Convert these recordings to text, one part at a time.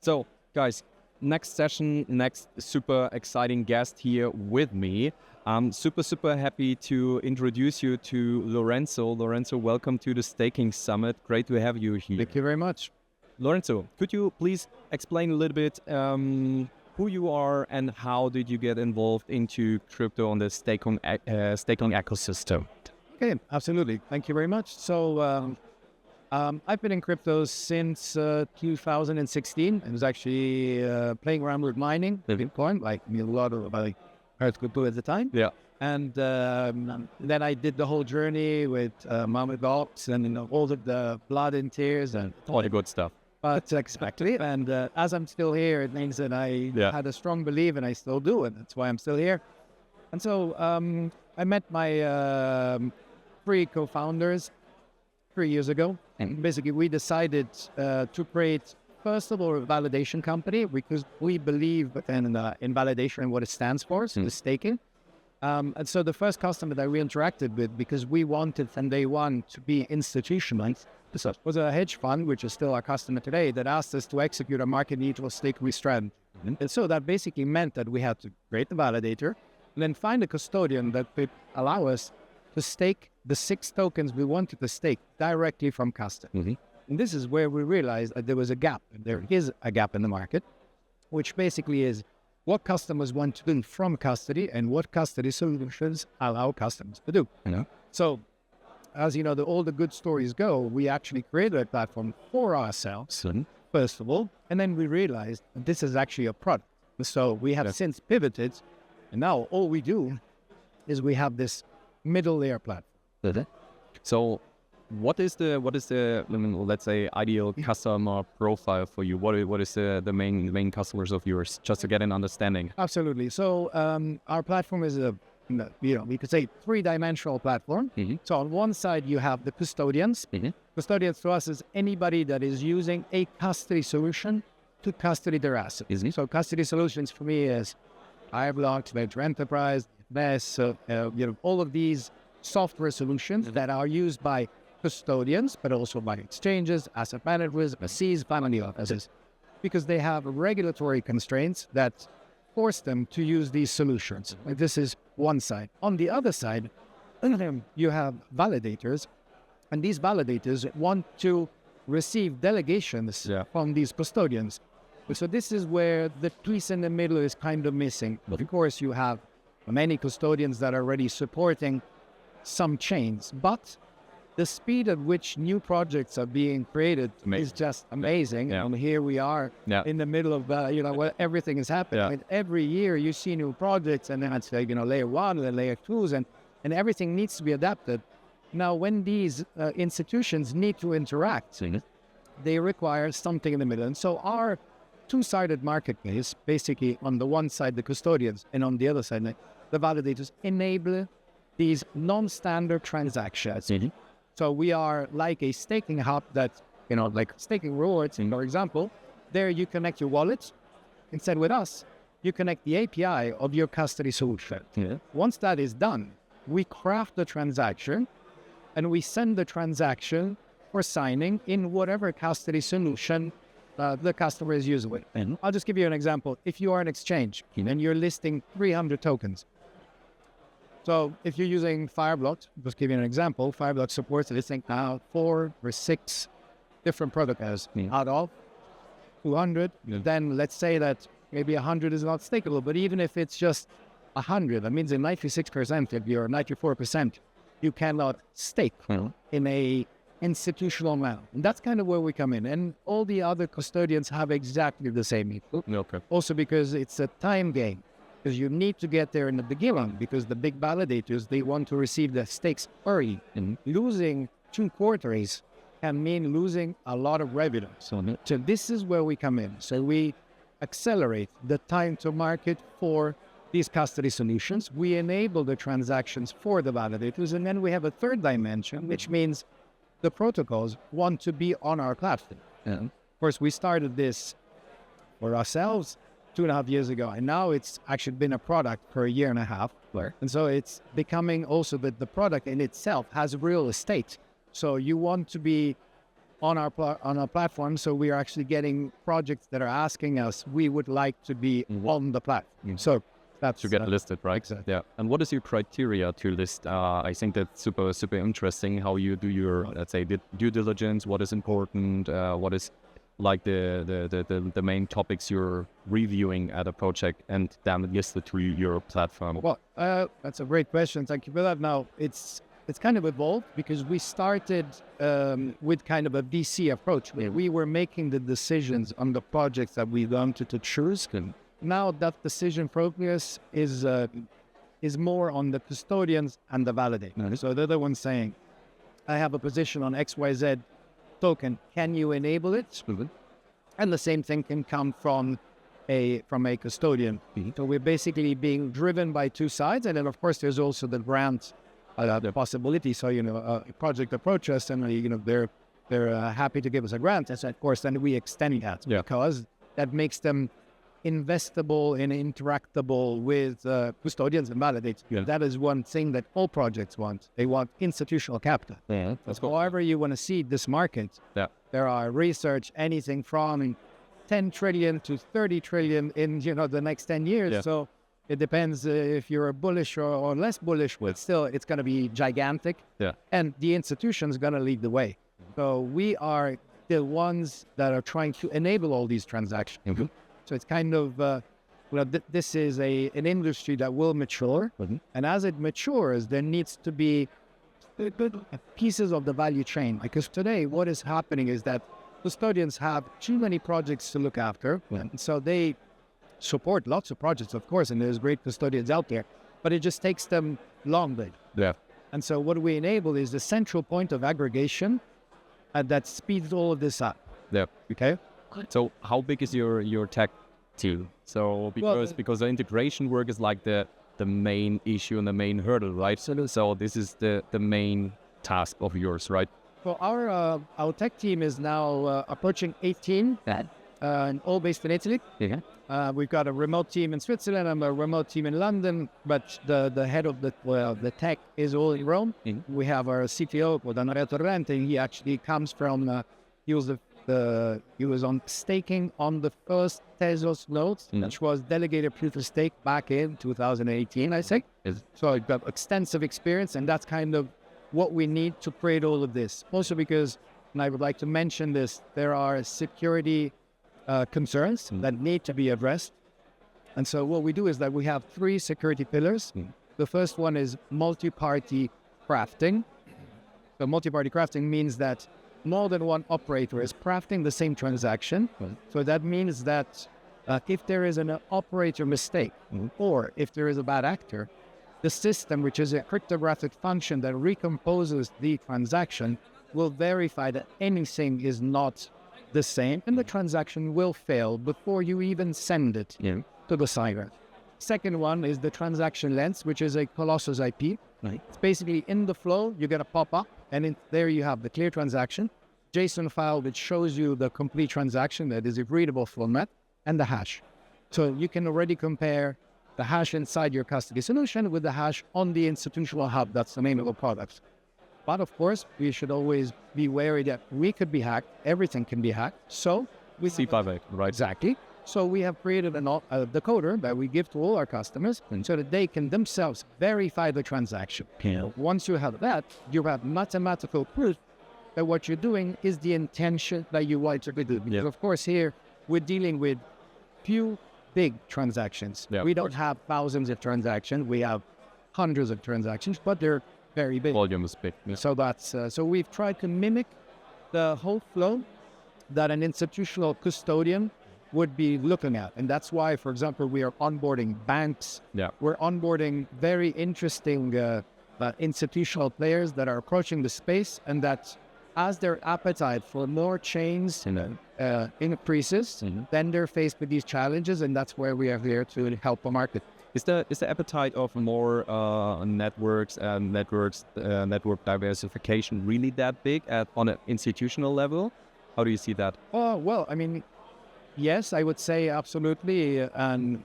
So, guys, next session, next super exciting guest here with me. I'm super happy to introduce you to Lorenzo. Lorenzo, welcome to the Staking Summit. Great to have you here. Thank you very much. Lorenzo, could you please explain a little bit who you are and how did you get involved into crypto on the staking ecosystem? Okay, absolutely. Thank you very much. So I've been in crypto since 2016. I was actually playing around with mining, Bitcoin, like a lot of crypto at the time. Yeah. And then I did the whole journey with Mama Docs and all of the blood and tears and all the good stuff. But exactly. And as I'm still here, it means that I had a strong belief, and I still do, and that's why I'm still here. And so I met my 3 co-founders 3 years ago. And basically, we decided to create, first of all, a validation company because we believe in validation and what it stands for, so the staking. And so the first customer that we interacted with, because we wanted from day one to be institutionalized, was a hedge fund, which is still our customer today, that asked us to execute a market-neutral staking strategy. And so that basically meant that we had to create the validator and then find a custodian that could allow us to stake the 6 tokens we wanted to stake directly from custody. And this is where we realized that there was a gap. There is a gap in the market, which basically is what customers want to do from custody and what custody solutions allow customers to do. So, as you know, all the good stories go, we actually created a platform for ourselves, first of all, and then we realized this is actually a product. So we have since pivoted, and now all we do is we have this middle layer platform. So what is the let's say ideal customer profile for you? What is the main customers of yours, just to get an understanding? Absolutely. So our platform is we could say 3-dimensional platform. So on one side you have the custodians. Custodians to us is anybody that is using a custody solution to custody their assets. So custody solutions for me is Fireblocks, Ledger Enterprise, NES, all of these software solutions that are used by custodians, but also by exchanges, asset managers, SEs, family offices, because they have regulatory constraints that force them to use these solutions. This is one side. On the other side, you have validators, and these validators want to receive delegations from these custodians. So this is where the piece in the middle is kind of missing. Of course, you have many custodians that are already supporting some chains, but the speed at which new projects are being created is just amazing. And here we are in the middle of, where everything is happening. I mean, every year you see new projects, and then it's like, layer 1 and layer 2s, and everything needs to be adapted. Now, when these institutions need to interact, they require something in the middle. And so our 2-sided marketplace, basically on the one side, the custodians, and on the other side, the validators, enable these non-standard transactions. So we are like a staking hub that, like staking rewards, for example. There you connect your wallet. Instead with us, you connect the API of your custody solution. Once that is done, we craft the transaction and we send the transaction for signing in whatever custody solution the customer is using. I'll just give you an example. If you are an exchange and you're listing 300 tokens, so if you're using Fireblocks, just give you an example, Fireblocks supports listing now 4 or 6 different protocols out of 200. Then let's say that maybe 100 is not stakeable, but even if it's just 100, that means in 96%, if you're 94%, you cannot stake in a institutional manner. And that's kind of where we come in. And all the other custodians have exactly the same input. Also because it's a time game. Because you need to get there in the beginning, because the big validators, they want to receive the stakes early. Losing 2 quarters can mean losing a lot of revenue. So this is where we come in. So we accelerate the time to market for these custody solutions. We enable the transactions for the validators. And then we have a 3rd dimension, which means the protocols want to be on our platform. Of course, we started this for ourselves 2.5 years ago, and now it's actually been a product for 1.5 years. And so it's becoming also that the product in itself has real estate. So you want to be on our platform. So we are actually getting projects that are asking us, we would like to be on the platform. So that's to get listed, right? Exactly. Yeah. And what is your criteria to list? I think that's super interesting how you do your, let's say, due diligence. What is important? What is like the main topics you're reviewing at a project and then list it to your platform? Well, that's a great question. Thank you for that. Now it's kind of evolved because we started with kind of a VC approach where we were making the decisions on the projects that we wanted to choose. Now that decision focus is more on the custodians and the validators. So they're the ones saying, I have a position on XYZ token. Can you enable it? And the same thing can come from a custodian. So we're basically being driven by two sides. And then, of course, there's also the grant the possibility. So, a project approach us and, they're happy to give us a grant. And so, of course, then we extend that because that makes them investable and interactable with custodians and validators. That is one thing that all projects want. They want institutional capital. That's cool. However you want to see this market, there are research anything from 10 trillion to 30 trillion in the next 10 years. So it depends if you're bullish or less bullish, but still it's going to be gigantic. And the institution's going to lead the way. So we are the ones that are trying to enable all these transactions. So it's kind of, this is an industry that will mature. And as it matures, there needs to be pieces of the value chain. Because today, what is happening is that custodians have too many projects to look after. And so they support lots of projects, of course, and there's great custodians out there. But it just takes them longer. And so what we enable is the central point of aggregation that speeds all of this up. Okay? So how big is your tech team? So because the integration work is like the main issue and the main hurdle, right? So this is the main task of yours, right? So our tech team is now approaching 18, and all based in Italy. We've got a remote team in Switzerland and a remote team in London, but the head of the tech is all in Rome. We have our CTO, Andrea Torrente. He actually comes from he was on staking on the first Tezos nodes, which was delegated proof of stake back in 2018, I think. So I've got extensive experience, and that's kind of what we need to create all of this. Also because, and I would like to mention this, there are security concerns that need to be addressed. And so what we do is that we have 3 security pillars. The first one is multi-party crafting. So multi-party crafting means that more than one operator is crafting the same transaction. So that means that if there is an operator mistake or if there is a bad actor, the system, which is a cryptographic function that recomposes the transaction, will verify that anything is not the same and the transaction will fail before you even send it to the signer. Second one is the transaction length, which is a Colossus IP. It's basically in the flow, you get a pop-up, and there you have the clear transaction, JSON file which shows you the complete transaction that is a readable format, and the hash. So you can already compare the hash inside your custody solution with the hash on the institutional hub. That's the name of the product. But of course, we should always be wary that we could be hacked. Everything can be hacked. So we C5A, right? Exactly. So we have created a decoder that we give to all our customers so that they can themselves verify the transaction. Once you have that, you have mathematical proof that what you're doing is the intention that you want to do. Because of course here we're dealing with few big transactions. We don't have thousands of transactions. We have hundreds of transactions, but they're very big. Volume is big. So that's so we've tried to mimic the whole flow that an institutional custodian would be looking at. And that's why, for example, we are onboarding banks. We're onboarding very interesting institutional players that are approaching the space, and that as their appetite for more chains increases, then they're faced with these challenges, and that's where we are here to help the market. Is the appetite of more networks and network diversification really that big on an institutional level? How do you see that? Well, I mean, yes, I would say absolutely. And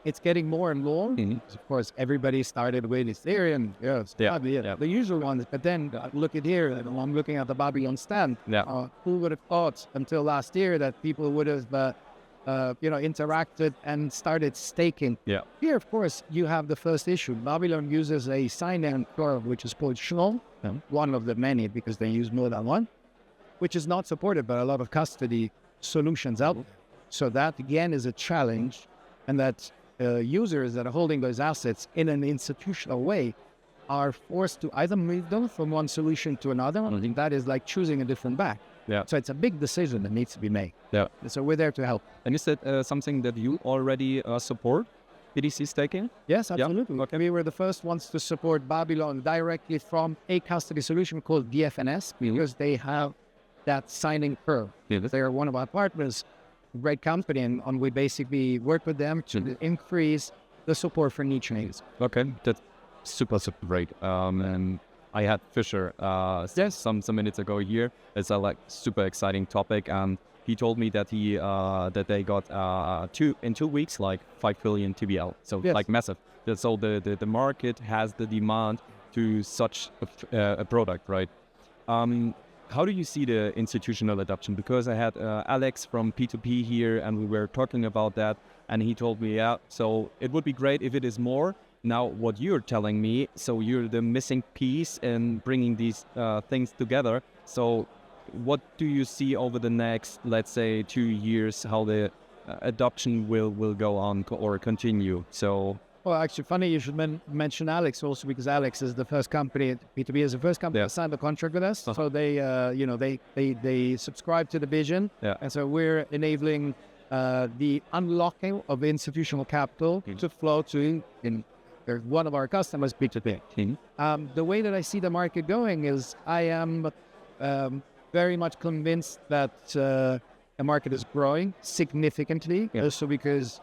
it's getting more and more. Of course, everybody started with Ethereum, the usual ones. But then look at here, I'm looking at the Babylon stand. Who would have thought until last year that people would have interacted and started staking? Here, of course, you have the first issue. Babylon uses a sign-in curve, which is called Schnell, one of the many because they use more than one, which is not supported by a lot of custody solutions out there. So that, again, is a challenge, and that users that are holding those assets in an institutional way are forced to either move them from one solution to another. I think that is like choosing a different bank. So it's a big decision that needs to be made. And so we're there to help. And is that something that you already support, BTC staking? Yes, absolutely. Okay. We were the first ones to support Babylon directly from a custody solution called DFNS, because they have that signing curve. They are one of our partners, great company, and we basically work with them to increase the support for niche chains. Okay, that's super great. And I had Fisher some minutes ago here. It's a super exciting topic, and he told me that they got in 2 weeks 5 billion TBL. So massive. So the market has the demand to such a product, right? How do you see the institutional adoption? Because I had Alex from P2P here, and we were talking about that, and he told me, so it would be great if it is more. Now, what you're telling me, so you're the missing piece in bringing these things together. So what do you see over the next, let's say, 2 years, how the adoption will go on or continue? So... Well, actually, funny you should mention Alex also, because Alex is the first company, P2P is the first company that signed the contract with us. So they subscribe to the vision. And so we're enabling the unlocking of institutional capital to flow to one of our customers, P2P. The way that I see the market going is I am very much convinced that the market is growing significantly, also because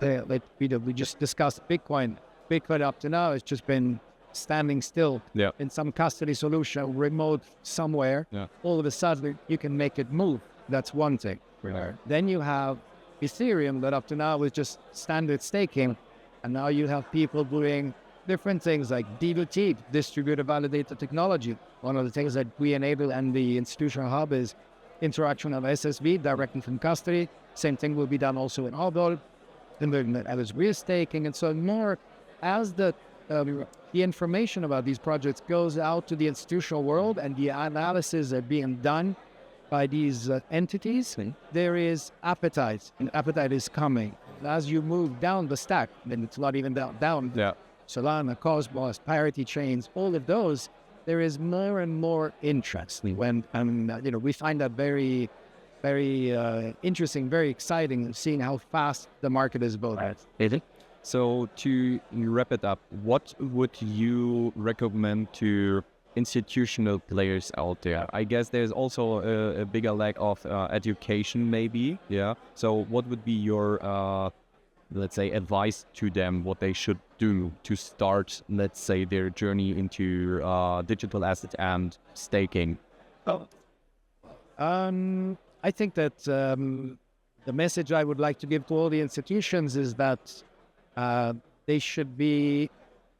we just discussed Bitcoin. Bitcoin up to now has just been standing still in some custody solution, remote somewhere. All of a sudden, you can make it move. That's one thing. Then you have Ethereum that up to now was just standard staking. And now you have people doing different things like DVT, distributed validated technology. One of the things that we enable and the institutional hub is interaction of SSV directly from custody. Same thing will be done also in Hubble. And as we're staking, and so more as the information about these projects goes out to the institutional world and the analysis are being done by these entities, there is appetite, and appetite is coming. As you move down the stack, then it's not even down. Solana, Cosmos, parity chains, all of those, there is more and more interest. When we find that very interesting, very exciting, seeing how fast the market is building. So to wrap it up, what would you recommend to institutional players out there? I guess there's also a bigger lack of education, maybe. So what would be your, let's say, advice to them, what they should do to start, let's say, their journey into digital assets and staking? I think that the message I would like to give to all the institutions is that they should be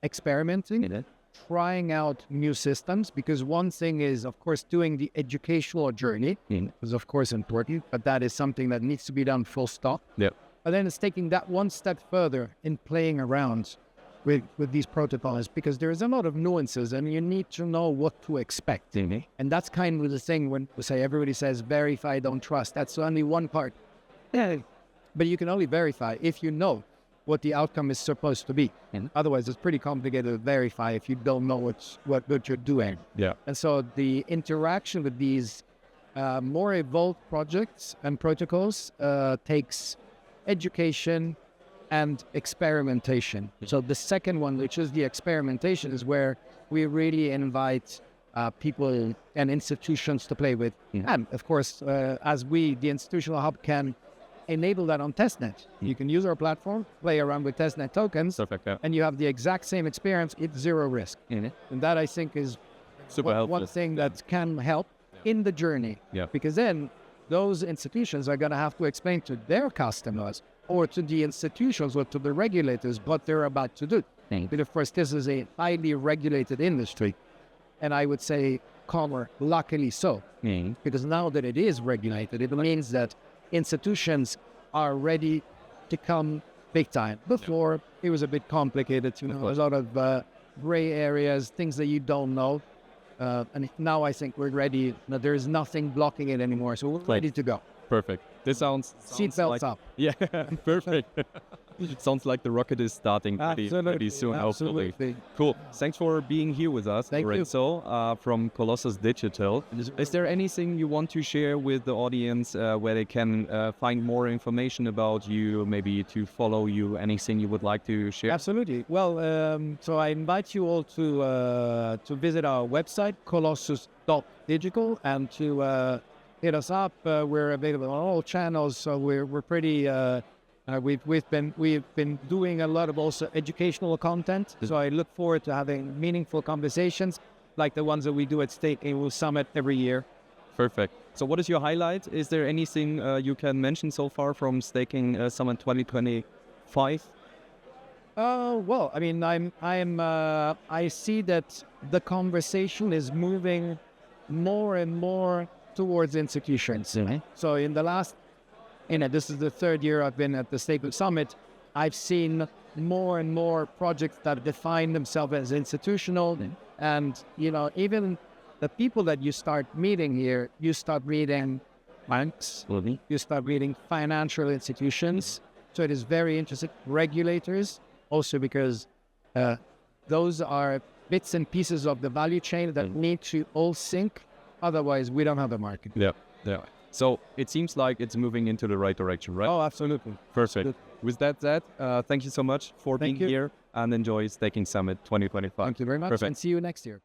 experimenting, trying out new systems, because one thing is, of course, doing the educational journey is, of course, important, but that is something that needs to be done full stop. But then it's taking that one step further in playing around with these protocols, because there's a lot of nuances and you need to know what to expect. And that's kind of the thing when we say everybody says verify, don't trust. That's only one part. But you can only verify if you know what the outcome is supposed to be. Otherwise, it's pretty complicated to verify if you don't know what you're doing. And so the interaction with these more evolved projects and protocols takes education and experimentation. So the second one, which is the experimentation, is where we really invite people and institutions to play with. And of course, as the institutional hub can enable that on testnet. You can use our platform, play around with testnet tokens, and you have the exact same experience at zero risk. And that, I think, is one thing that can help in the journey. Because then those institutions are going to have to explain to their customers or to the institutions or to the regulators what they're about to do. But of course, this is a highly regulated industry. And I would say, luckily so. Because now that it is regulated, it means that institutions are ready to come big time. Before, it was a bit complicated, a lot of gray areas, things that you don't know. And now I think we're ready. There is nothing blocking it anymore. So we're ready to go. Perfect. This sounds seatbelts like, up. Yeah, perfect. Sounds like the rocket is starting pretty soon, hopefully. Cool. Thanks for being here with us, Lorenzo, from Colossus Digital. Is there anything you want to share with the audience where they can find more information about you, maybe to follow you, anything you would like to share? Absolutely. Well, so I invite you all to visit our website, colossus.digital, and to hit us up. We're available on all channels, so we're pretty... We've been doing a lot of also educational content, so I look forward to having meaningful conversations like the ones that we do at Staking Summit every year. Perfect. So what is your highlight? Is there anything you can mention so far from Staking Summit 2025? Well, I mean, I see that the conversation is moving more and more towards institutions. So in the last, this is the third year I've been at the Staking Summit. I've seen more and more projects that define themselves as institutional. And, even the people that you start meeting here, you start meeting banks, you start meeting financial institutions. So it is very interesting. Regulators, also because those are bits and pieces of the value chain that need to all sync. Otherwise, we don't have a market. Yeah. So it seems like it's moving into the right direction, right? Oh, absolutely. Perfect. With that said, thank you so much for being here, and enjoy Staking Summit 2025. Thank you very much, and see you next year.